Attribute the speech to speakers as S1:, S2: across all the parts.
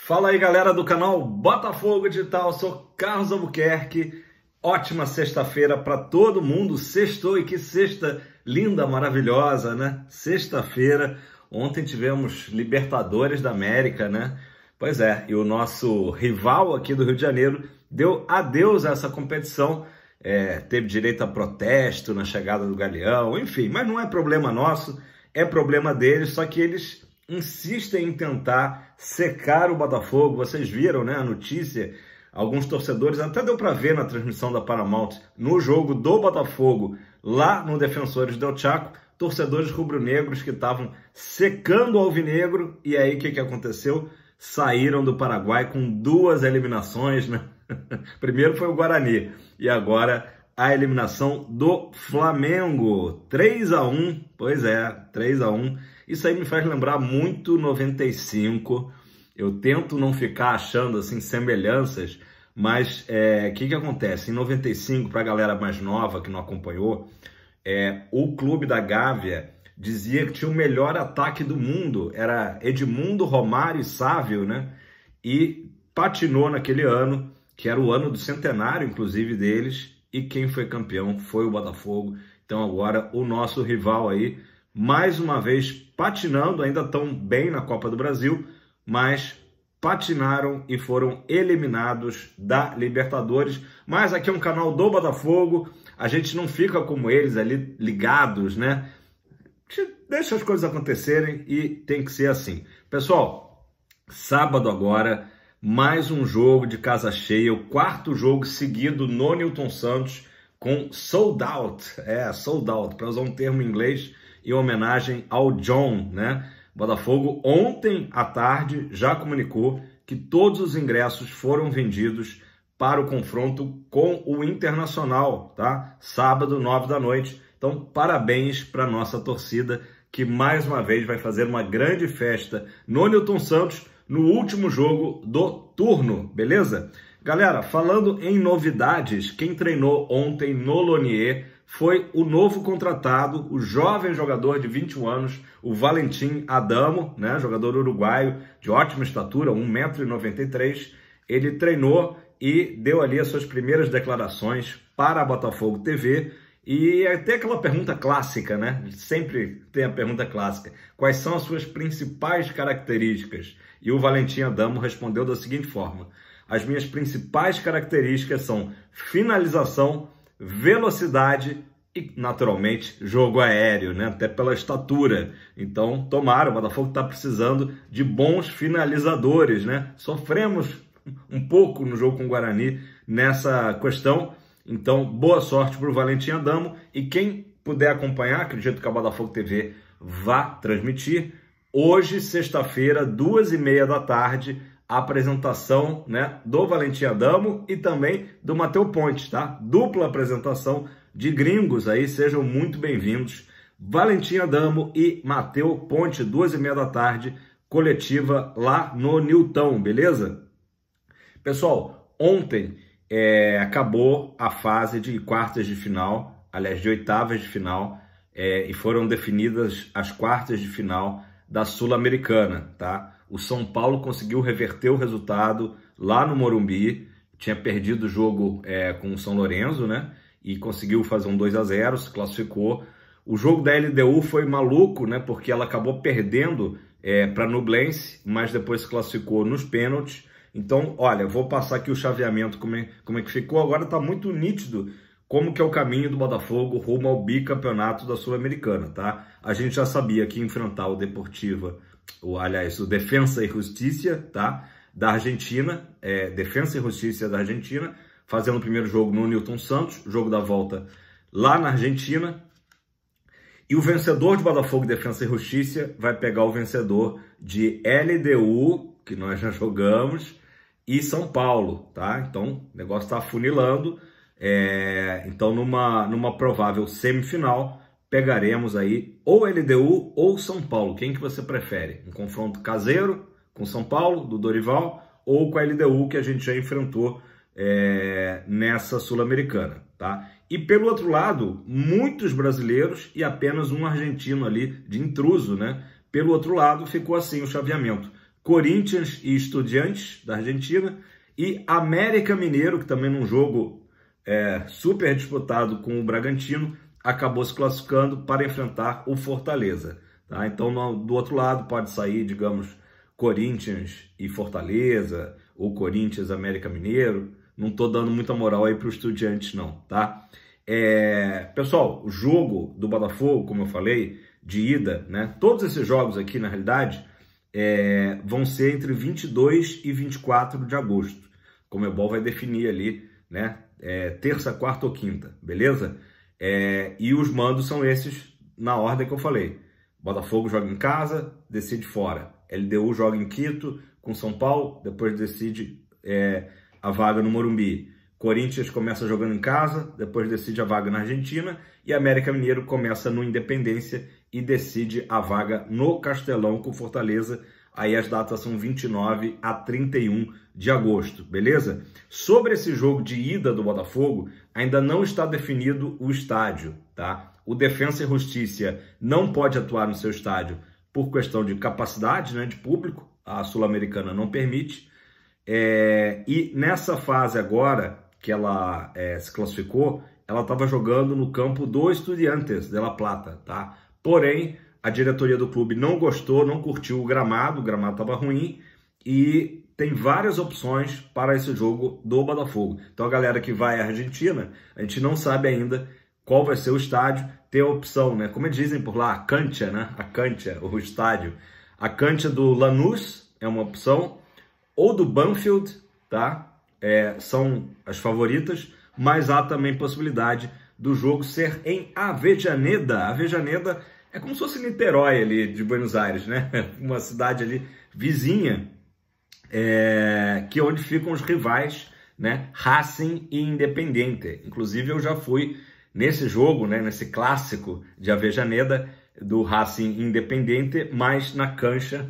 S1: Fala aí, galera do canal Botafogo Digital, eu sou Carlos Albuquerque. Ótima sexta-feira para todo mundo. Sextou, e que sexta linda, maravilhosa, né? Sexta-feira. Ontem tivemos Libertadores da América, né? Pois é, e o nosso rival aqui do Rio de Janeiro deu adeus a essa competição. Teve direito a protesto na chegada do Galeão, enfim, mas não é problema nosso, é problema deles, só que eles insistem em tentar secar o Botafogo. Vocês viram, né, a notícia, alguns torcedores, até deu para ver na transmissão da Paramount, no jogo do Botafogo, lá no Defensores del Chaco, torcedores rubro-negros que estavam secando o alvinegro, e aí o que aconteceu? Saíram do Paraguai com 2 eliminações, né? Primeiro foi o Guarani, e agora a eliminação do Flamengo, 3-1, pois é, 3-1. Isso aí me faz lembrar muito 95. Eu tento não ficar achando assim semelhanças, mas o que acontece? Em 95, para a galera mais nova que não acompanhou, o clube da Gávea dizia que tinha o melhor ataque do mundo, era Edmundo, Romário e Sávio, né? E patinou naquele ano, que era o ano do centenário, inclusive, deles, e quem foi campeão foi o Botafogo. Então agora o nosso rival aí, mais uma vez patinando, ainda estão bem na Copa do Brasil, mas patinaram e foram eliminados da Libertadores. Mas aqui é um canal do Botafogo, a gente não fica como eles ali ligados, né? Deixa as coisas acontecerem e tem que ser assim. Pessoal, sábado agora, mais um jogo de casa cheia, o 4º jogo seguido no Newton Santos com sold out. Sold out, para usar um termo em inglês, em homenagem ao John, né? Botafogo ontem à tarde já comunicou que todos os ingressos foram vendidos para o confronto com o Internacional, tá? Sábado, 9 da noite. Então, parabéns para a nossa torcida, que mais uma vez vai fazer uma grande festa no Newton Santos, no último jogo do turno, beleza? Galera, falando em novidades, quem treinou ontem no Lonier foi o novo contratado, o jovem jogador de 21 anos, o Valentim Adamo, né? Jogador uruguaio de ótima estatura, 1,93 m. Ele treinou e deu ali as suas primeiras declarações para a Botafogo TV. E até aquela pergunta clássica, né? Sempre tem a pergunta clássica. Quais são as suas principais características? E o Valentim Adamo respondeu da seguinte forma: as minhas principais características são finalização, velocidade e, naturalmente, jogo aéreo, né? Até pela estatura. Então, tomara, o Botafogo está precisando de bons finalizadores, né? Sofremos um pouco no jogo com o Guarani nessa questão. Então, boa sorte para o Valentim Adamo. E quem puder acompanhar, acredito que a Botafogo TV vai transmitir, hoje, sexta-feira, 2h30 da tarde, a apresentação, né, do Valentim Adamo e também do Matheus Pontes, tá? Dupla apresentação de gringos aí, sejam muito bem-vindos. Valentim Adamo e Matheus Pontes, 2h30 da tarde, coletiva lá no Newton, beleza? Pessoal, ontem acabou a fase de quartas de final, aliás, de oitavas de final, e foram definidas as quartas de final da Sul-Americana, tá? O São Paulo conseguiu reverter o resultado lá no Morumbi, tinha perdido o jogo com o São Lourenço, né? E conseguiu fazer um 2-0, se classificou. O jogo da LDU foi maluco, né? Porque ela acabou perdendo para a Nublense, mas depois se classificou nos pênaltis. Então, olha, vou passar aqui o chaveamento, como é que ficou. Agora está muito nítido como que é o caminho do Botafogo rumo ao bicampeonato da Sul-Americana, tá? A gente já sabia que ia enfrentar o Deportiva, o Defensa e Justicia, tá? Da Argentina, Defensa e Justicia da Argentina, fazendo o primeiro jogo no Newton Santos, jogo da volta lá na Argentina. E o vencedor de Botafogo, Defensa e Justicia, vai pegar o vencedor de LDU, que nós já jogamos, e São Paulo, tá? Então, o negócio está afunilando. Então, numa provável semifinal, pegaremos aí ou LDU ou São Paulo. Quem que você prefere? Um confronto caseiro com São Paulo, do Dorival, ou com a LDU, que a gente já enfrentou nessa Sul-Americana, tá? E pelo outro lado, muitos brasileiros e apenas um argentino ali de intruso, né? Pelo outro lado, ficou assim o chaveamento. Corinthians e Estudiantes da Argentina, e América Mineiro, que também num jogo super disputado com o Bragantino, acabou se classificando para enfrentar o Fortaleza. Tá? Então, do outro lado pode sair, digamos, Corinthians e Fortaleza, ou Corinthians e América Mineiro. Não estou dando muita moral aí para os Estudiantes, não, tá? Pessoal, o jogo do Botafogo, como eu falei, de ida, né? Todos esses jogos aqui, na realidade, vão ser entre 22 e 24 de agosto. O Conmebol vai definir ali, né? Terça, quarta ou quinta, beleza? E os mandos são esses na ordem que eu falei. Botafogo joga em casa, decide fora. LDU joga em Quito com São Paulo, depois decide a vaga no Morumbi. Corinthians começa jogando em casa, depois decide a vaga na Argentina, e América Mineiro começa no Independência e decide a vaga no Castelão com Fortaleza. Aí as datas são 29 a 31 de agosto, beleza? Sobre esse jogo de ida do Botafogo, ainda não está definido o estádio, tá? O Defensa e Justiça não pode atuar no seu estádio por questão de capacidade, né, de público, a Sul-Americana não permite. E nessa fase agora, que ela se classificou, ela estava jogando no campo do Estudiantes de La Plata, tá? Porém, a diretoria do clube não gostou, não curtiu o gramado estava ruim, e tem várias opções para esse jogo do Botafogo. Então a galera que vai à Argentina, a gente não sabe ainda qual vai ser o estádio. Tem a opção, né? Como eles dizem por lá, a cancha, né? A cancha, o estádio. A cancha do Lanús é uma opção, ou do Banfield, tá? São as favoritas, mas há também possibilidade do jogo ser em Avejaneda. Avejaneda é como se fosse Niterói ali de Buenos Aires, né? Uma cidade ali vizinha, que é onde ficam os rivais, né? Racing e Independiente. Inclusive eu já fui nesse jogo, né? Nesse clássico de Avejaneda, do Racing Independiente, mas na cancha,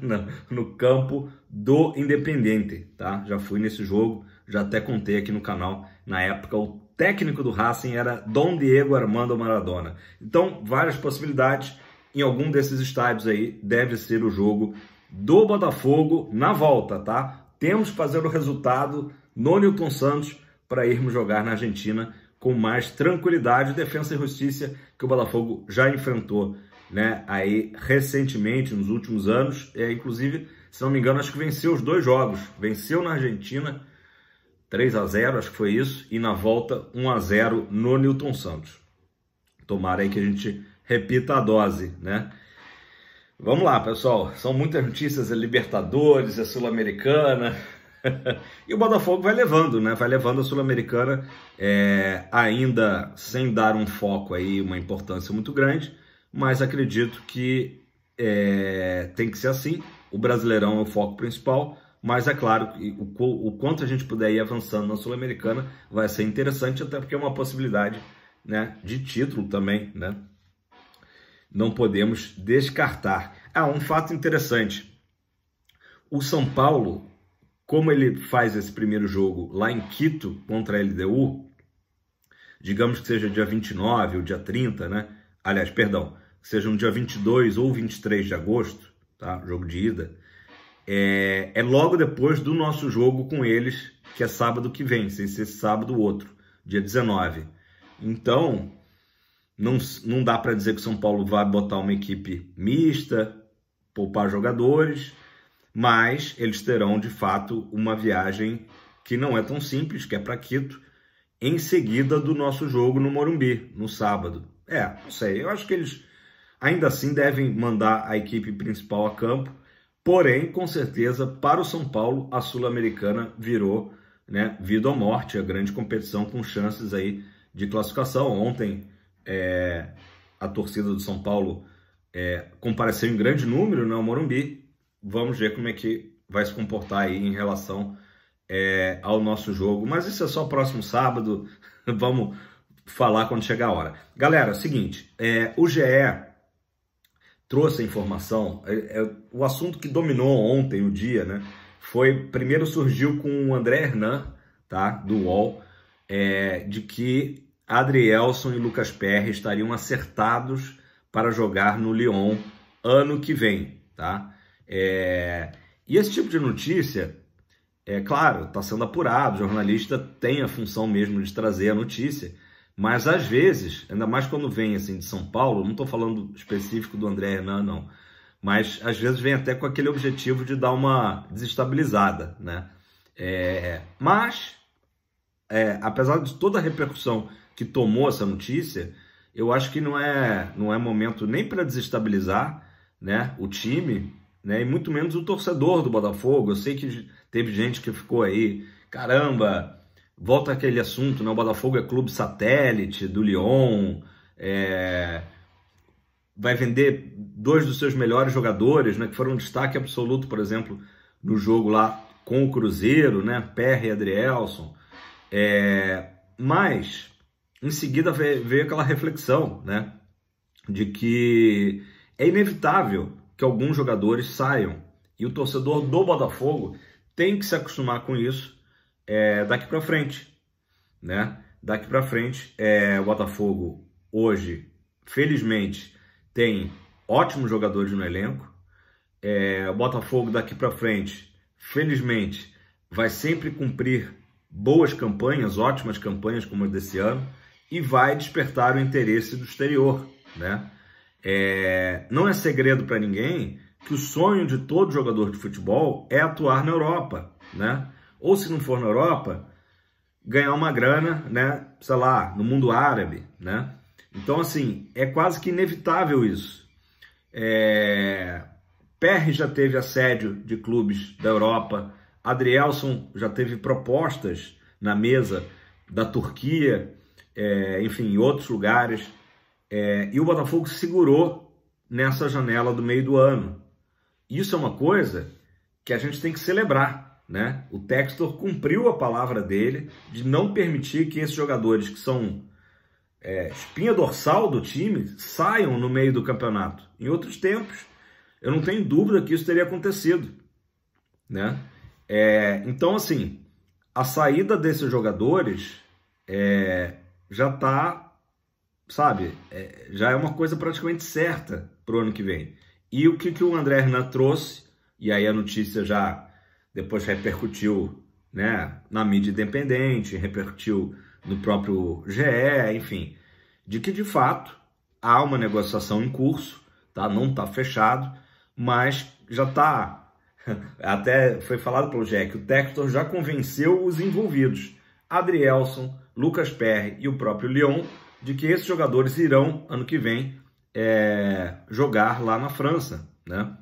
S1: no campo do Independiente, tá? Já fui nesse jogo, já até contei aqui no canal. Na época, o técnico do Racing era Dom Diego Armando Maradona. Então, várias possibilidades. Em algum desses estádios aí, deve ser o jogo do Botafogo na volta, tá? Temos que fazer o resultado no Newton Santos para irmos jogar na Argentina com mais tranquilidade. Defensa e Justiça, que o Botafogo já enfrentou, né, aí recentemente, nos últimos anos, inclusive, se não me engano, acho que venceu os 2 jogos. Venceu na Argentina 3-0, acho que foi isso, e na volta 1-0 no Newton Santos. Tomara aí que a gente repita a dose, né? Vamos lá, pessoal. São muitas notícias, Libertadores, Sul-Americana. E o Botafogo vai levando, né? Vai levando a Sul-Americana, ainda sem dar um foco aí, uma importância muito grande, mas acredito que tem que ser assim. O Brasileirão é o foco principal, mas é claro que o quanto a gente puder ir avançando na Sul-Americana vai ser interessante, até porque é uma possibilidade, né, de título também, né? Não podemos descartar. Um fato interessante. O São Paulo, como ele faz esse primeiro jogo lá em Quito contra a LDU, digamos que seja dia 29 ou dia 30, né? Aliás, perdão, que seja no dia 22 ou 23 de agosto, tá? Jogo de ida. É logo depois do nosso jogo com eles, que é sábado que vem, sem ser sábado o outro, dia 19. Então, não dá para dizer que o São Paulo vai botar uma equipe mista, poupar jogadores, mas eles terão, de fato, uma viagem que não é tão simples, que é para Quito, em seguida do nosso jogo no Morumbi, no sábado. Não sei, eu acho que eles ainda assim devem mandar a equipe principal a campo, porém, com certeza, para o São Paulo, a Sul-Americana virou, né, vida ou morte, a grande competição com chances aí de classificação. Ontem, a torcida do São Paulo compareceu em grande número no Morumbi. Vamos ver como é que vai se comportar aí em relação ao nosso jogo. Mas isso é só próximo sábado, vamos falar quando chegar a hora. Galera, é o seguinte, o GE trouxe a informação, o assunto que dominou ontem o dia, né, primeiro surgiu com o André Hernan, tá, do UOL, de que Adrielson e Lucas Perry estariam acertados para jogar no Lyon ano que vem, tá? E esse tipo de notícia, é claro, está sendo apurado, o jornalista tem a função mesmo de trazer a notícia, mas às vezes, ainda mais quando vem assim de São Paulo, não estou falando específico do André Hernan, não, mas às vezes vem até com aquele objetivo de dar uma desestabilizada, né? Apesar de toda a repercussão que tomou essa notícia, eu acho que não é momento nem para desestabilizar, né, o time, né, e muito menos o torcedor do Botafogo. Eu sei que teve gente que ficou aí, caramba, volta aquele assunto, né, o Botafogo é clube satélite do Lyon, vai vender 2 dos seus melhores jogadores, né, que foram um destaque absoluto, por exemplo, no jogo lá com o Cruzeiro, né, Perry e Adrielson. Mas em seguida veio aquela reflexão, né, de que é inevitável que alguns jogadores saiam e o torcedor do Botafogo tem que se acostumar com isso daqui para frente, né? Daqui para frente, o Botafogo hoje, felizmente, tem ótimos jogadores no elenco. O Botafogo daqui para frente, felizmente, vai sempre cumprir boas campanhas, ótimas campanhas como a desse ano, e vai despertar o interesse do exterior, né? Não é segredo para ninguém que o sonho de todo jogador de futebol é atuar na Europa, né? Ou se não for na Europa, ganhar uma grana, né? Sei lá, no mundo árabe, né? Então, assim, é quase que inevitável isso. Perry já teve assédio de clubes da Europa, Adrielson já teve propostas na mesa da Turquia, enfim, em outros lugares. E o Botafogo segurou nessa janela do meio do ano. Isso é uma coisa que a gente tem que celebrar, né? O Textor cumpriu a palavra dele de não permitir que esses jogadores que são espinha dorsal do time saiam no meio do campeonato. Em outros tempos, eu não tenho dúvida que isso teria acontecido, né? Então, assim, a saída desses jogadores já está, sabe, já é uma coisa praticamente certa para o ano que vem. E o que o André Hernan trouxe, e aí a notícia já depois repercutiu, né, na mídia independente, repercutiu no próprio GE, enfim, de que de fato há uma negociação em curso, tá? Não está fechado, mas já está, até foi falado pelo GE que o Textor já convenceu os envolvidos, Adrielson, Lucas Perry e o próprio Lyon, de que esses jogadores irão, ano que vem, jogar lá na França, né?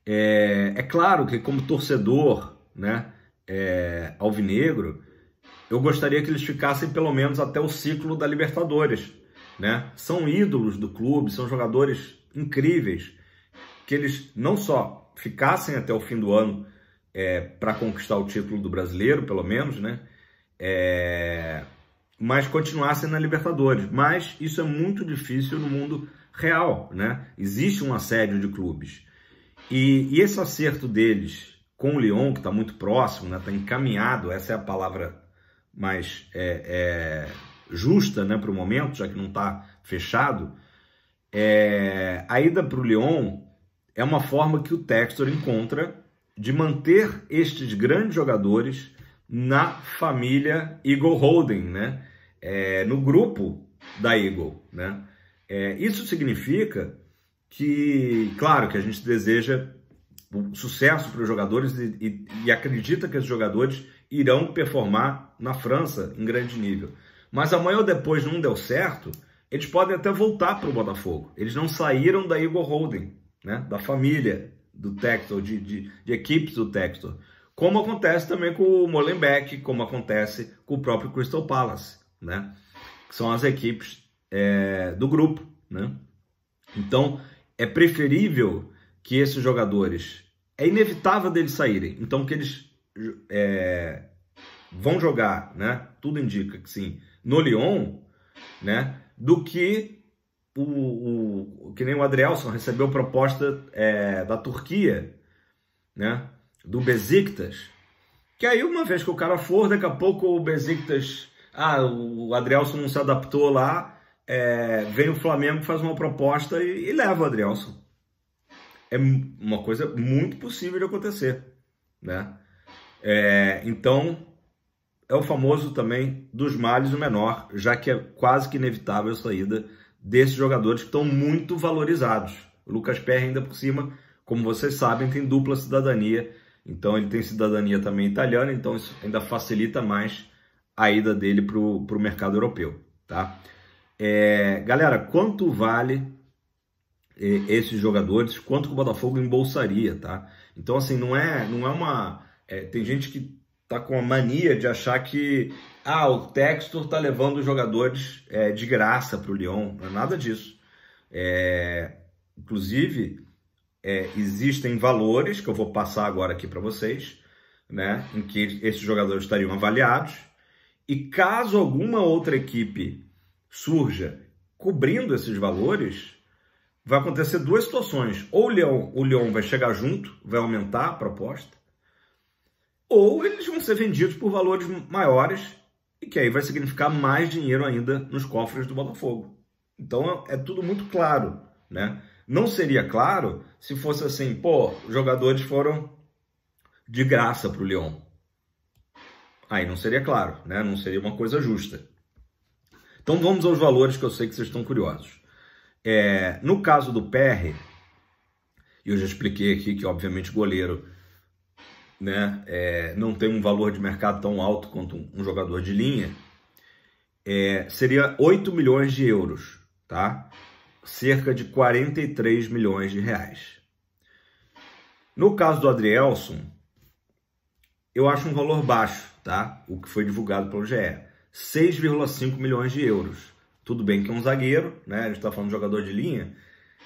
S1: É claro que como torcedor, né, alvinegro, eu gostaria que eles ficassem pelo menos até o ciclo da Libertadores, né? São ídolos do clube, são jogadores incríveis, que eles não só ficassem até o fim do ano para conquistar o título do Brasileiro, pelo menos, né? Mas continuassem na Libertadores. Mas isso é muito difícil no mundo real, né? Existe um assédio de clubes. E esse acerto deles com o Lyon, que está muito próximo, né? Está encaminhado, essa é a palavra mais justa, né, para o momento, já que não está fechado. A ida para o Lyon é uma forma que o Textor encontra de manter estes grandes jogadores na família Eagle Holding, né? No grupo da Eagle, né? Isso significa que, claro, que a gente deseja sucesso para os jogadores e acredita que esses jogadores irão performar na França em grande nível. Mas amanhã ou depois não deu certo, eles podem até voltar para o Botafogo. Eles não saíram da Eagle Holding, né? Da família do Textor, de equipes do Textor. Como acontece também com o Molenbeek, como acontece com o próprio Crystal Palace, né? Que são as equipes do grupo, né? Então, é preferível que esses jogadores... É inevitável deles saírem. Então, que eles vão jogar, né? Tudo indica que sim, no Lyon, né? Do que que nem o Adrielson recebeu proposta da Turquia, né? Do Besiktas. Que aí, uma vez que o cara for, daqui a pouco o Besiktas... o Adrielson não se adaptou lá, vem o Flamengo, faz uma proposta e leva o Adrielson. é uma coisa muito possível de acontecer, né? Então, é o famoso também dos males o menor, já que é quase que inevitável a saída desses jogadores que estão muito valorizados. O Lucas Perry, ainda por cima, como vocês sabem, tem dupla cidadania, então ele tem cidadania também italiana, então isso ainda facilita mais a ida dele para o mercado europeu, tá? Galera, quanto vale esses jogadores, quanto que o Botafogo embolsaria, tá? Então, assim, não é uma... tem gente que tá com a mania de achar que o Textor tá levando os jogadores de graça para o Lyon. Não é nada disso. Inclusive, existem valores que eu vou passar agora aqui para vocês, né, em que esses jogadores estariam avaliados, e caso alguma outra equipe surja cobrindo esses valores, vai acontecer duas situações. Ou o Lyon vai chegar junto, vai aumentar a proposta, ou eles vão ser vendidos por valores maiores, e que aí vai significar mais dinheiro ainda nos cofres do Botafogo. Então é tudo muito claro, né? Não seria claro se fosse assim, pô, os jogadores foram de graça para o Lyon. Aí não seria claro, né? Não seria uma coisa justa. Então vamos aos valores, que eu sei que vocês estão curiosos. No caso do Perry, eu já expliquei aqui que obviamente goleiro, né, não tem um valor de mercado tão alto quanto um jogador de linha, seria 8 milhões de euros, tá? Cerca de 43 milhões de reais. No caso do Adrielson, eu acho um valor baixo, tá? O que foi divulgado pelo GE, 6,5 milhões de euros. Tudo bem que é um zagueiro, né? A gente está falando de jogador de linha,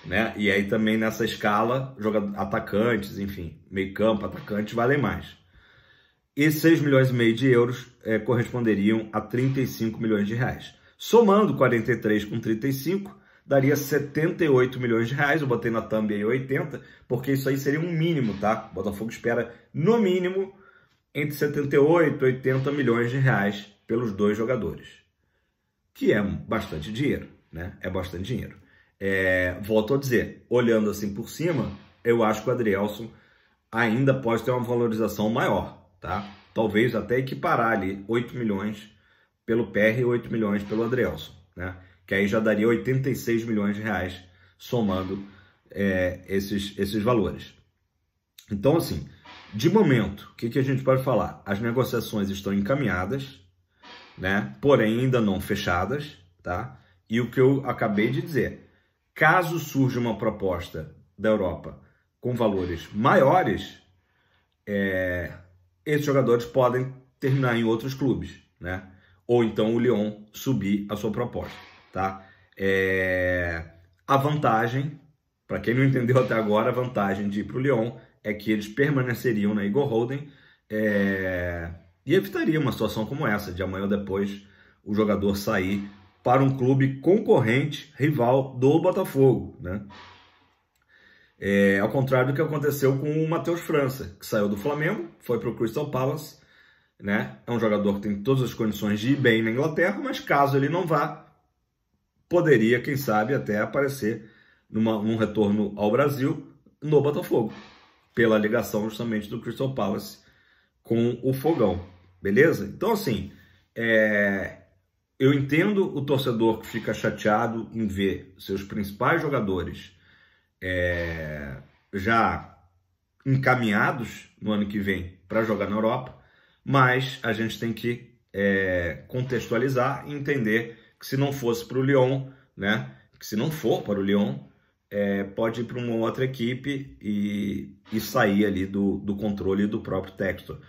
S1: né? E aí também nessa escala, atacantes, enfim, meio campo, atacantes, valem mais. E 6 milhões e meio de euros corresponderiam a 35 milhões de reais. Somando 43 com 35, daria 78 milhões de reais. Eu botei na thumb aí 80, porque isso aí seria um mínimo, tá? O Botafogo espera, no mínimo, entre 78 e 80 milhões de reais pelos dois jogadores, que é bastante dinheiro, né? É bastante dinheiro. Volto a dizer, olhando assim por cima, eu acho que o Adrielson ainda pode ter uma valorização maior, tá? Talvez até equiparar ali 8 milhões pelo Perry e 8 milhões pelo Adrielson, né? Que aí já daria 86 milhões de reais somando esses valores. Então, assim, de momento, o que a gente pode falar? As negociações estão encaminhadas, né? Porém ainda não fechadas, tá? E o que eu acabei de dizer, caso surja uma proposta da Europa com valores maiores, esses jogadores podem terminar em outros clubes, né? Ou então o Lyon subir a sua proposta, tá? A vantagem, para quem não entendeu até agora, a vantagem de ir para o Lyon é que eles permaneceriam na Igor Holding e evitaria uma situação como essa, de amanhã ou depois o jogador sair para um clube concorrente, rival do Botafogo, né? Ao contrário do que aconteceu com o Matheus França, que saiu do Flamengo, foi para o Crystal Palace, né? É um jogador que tem todas as condições de ir bem na Inglaterra, mas caso ele não vá, poderia, quem sabe, até aparecer num retorno ao Brasil no Botafogo, pela ligação justamente do Crystal Palace com o Fogão, beleza? Então, assim, eu entendo o torcedor que fica chateado em ver seus principais jogadores já encaminhados no ano que vem para jogar na Europa, mas a gente tem que contextualizar e entender que se não fosse para o Lyon, né, que se não for para o Lyon, pode ir para uma outra equipe e sair ali do controle do próprio Textor.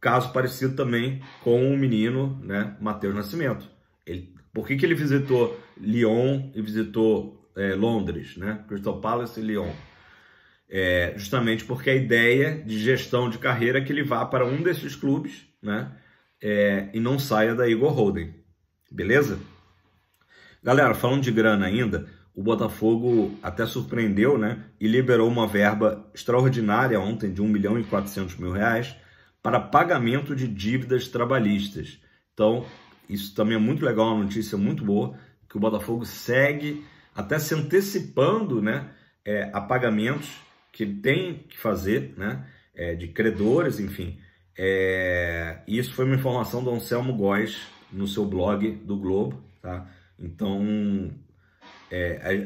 S1: Caso parecido também com o menino, né, Matheus Nascimento. Por que ele visitou Lyon e visitou Londres, né? Crystal Palace e Lyon? Justamente porque a ideia de gestão de carreira é que ele vá para um desses clubes, né? E não saia da Igor Holding. Beleza? Galera, falando de grana ainda, o Botafogo até surpreendeu, né? E liberou uma verba extraordinária ontem de 1 milhão e 400 mil reais para pagamento de dívidas trabalhistas. Então, isso também é muito legal, uma notícia muito boa, que o Botafogo segue até se antecipando, né, a pagamentos que ele tem que fazer, né? De credores, enfim. Isso foi uma informação do Anselmo Góes no seu blog do Globo, tá? Então,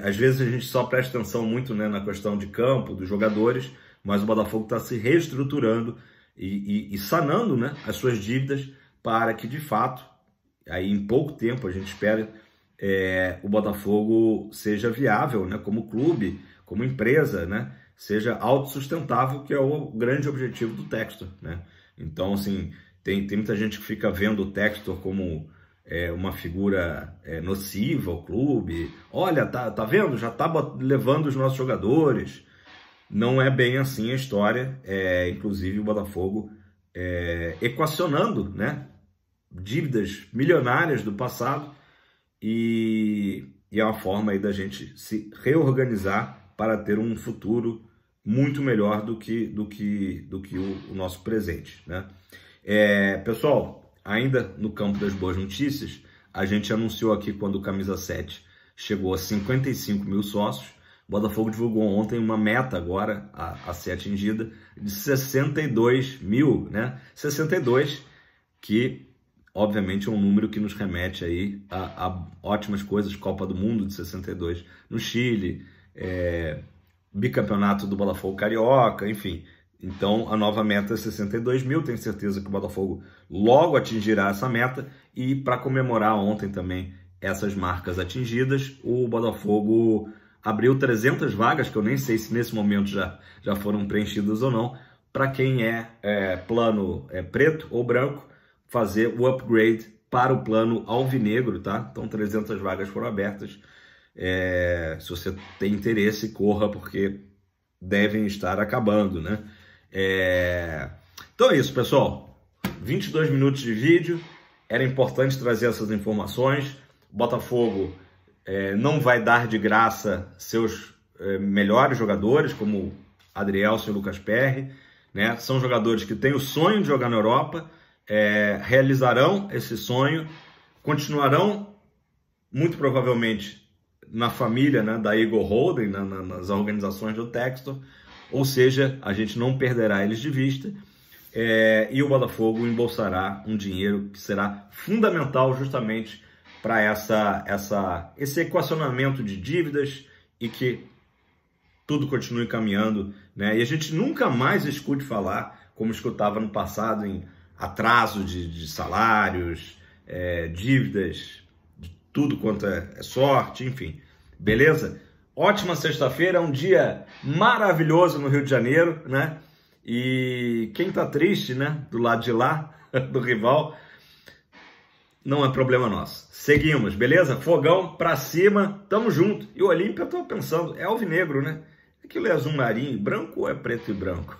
S1: às vezes a gente só presta atenção muito, né, na questão de campo, dos jogadores, mas o Botafogo está se reestruturando e sanando, né, as suas dívidas para que, de fato, aí em pouco tempo, a gente espera, o Botafogo seja viável, né, como clube, como empresa, né, seja autossustentável, que é o grande objetivo do Textor, né? Então, assim, tem muita gente que fica vendo o Textor como uma figura nociva ao clube. Olha, tá vendo? Já tá levando os nossos jogadores. Não é bem assim a história. Inclusive, o Botafogo equacionando, né, dívidas milionárias do passado e é uma forma aí da gente se reorganizar para ter um futuro muito melhor do que o nosso presente, né? Pessoal, ainda no campo das boas notícias, a gente anunciou aqui quando o Camisa 7 chegou a 55 mil sócios. O Botafogo divulgou ontem uma meta agora a ser atingida de 62 mil, né? 62, que obviamente é um número que nos remete aí a ótimas coisas, Copa do Mundo de 62 no Chile, bicampeonato do Botafogo Carioca, enfim. Então, a nova meta é 62 mil, tenho certeza que o Botafogo logo atingirá essa meta, e para comemorar ontem também essas marcas atingidas, o Botafogo abriu 300 vagas, que eu nem sei se nesse momento já foram preenchidas ou não, para quem plano preto ou branco, fazer o upgrade para o plano alvinegro, tá? Então, 300 vagas foram abertas. Se você tem interesse, corra, porque devem estar acabando, né? Então é isso, pessoal. 22 minutos de vídeo. Era importante trazer essas informações. O Botafogo não vai dar de graça seus melhores jogadores, como Adrielson e Lucas Perry, né? São jogadores que têm o sonho de jogar na Europa, realizarão esse sonho, continuarão muito provavelmente na família, né, da Igor Holden, nas organizações do Textor, ou seja, a gente não perderá eles de vista, e o Botafogo embolsará um dinheiro que será fundamental justamente para esse equacionamento de dívidas e que tudo continue caminhando, né? E a gente nunca mais escute falar, como escutava no passado, em atraso de salários, dívidas, tudo quanto é sorte, enfim. Beleza? Ótima sexta-feira, um dia maravilhoso no Rio de Janeiro, né? E quem tá triste, né, do lado de lá, do rival, não é problema nosso. Seguimos, beleza? Fogão pra cima, tamo junto. E o Olímpia, eu tô pensando, é alvinegro, né? Aquilo é azul marinho, branco ou é preto e branco?